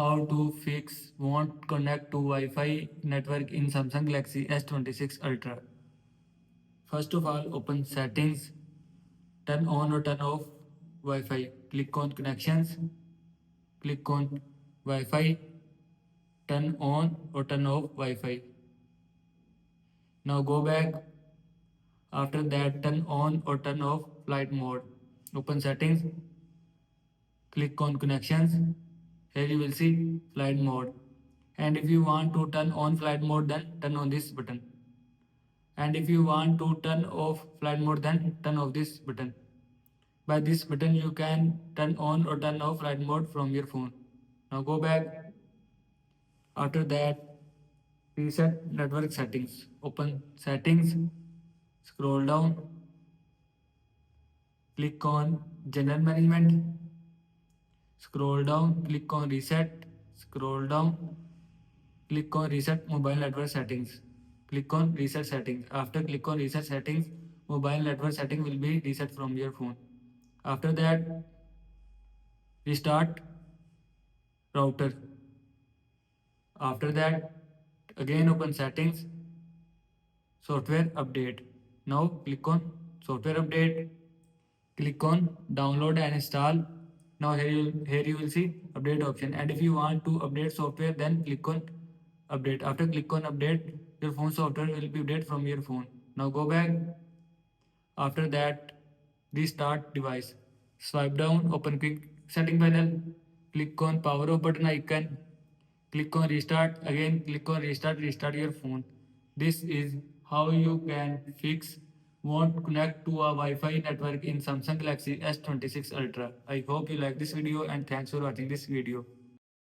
How to fix won't connect to Wi-Fi network in Samsung Galaxy S26 Ultra. First of all, open settings, turn on or turn off Wi-Fi. Click on connections, click on Wi-Fi, turn on or turn off Wi-Fi. Now go back. After that, turn on or turn off flight mode. Open settings, click on connections. Here you will see flight mode. And if you want to turn on flight mode, then turn on this button. And if you want to turn off flight mode, then turn off this button. By this button you can turn on or turn off flight mode from your phone. Now go back. After that, reset network settings. Open settings, scroll down, click on general management, scroll down, click on reset, scroll down, click on reset mobile network settings. Click on reset settings. After click on reset settings, mobile network setting will be reset from your phone. After that, restart router. After that, again open settings, software update. Now click on software update. Click on download and install. Now here you will see update option, and if you want to update software, then click on update. After click on update, your phone software will be updated from your phone. Now go back. After that, restart device. Swipe down, open quick setting panel, click on power off button icon, click on restart, again click on restart your phone. This is how you can fix won't connect to a Wi-Fi network in Samsung Galaxy S26 Ultra. I hope you like this video and thanks for watching this video.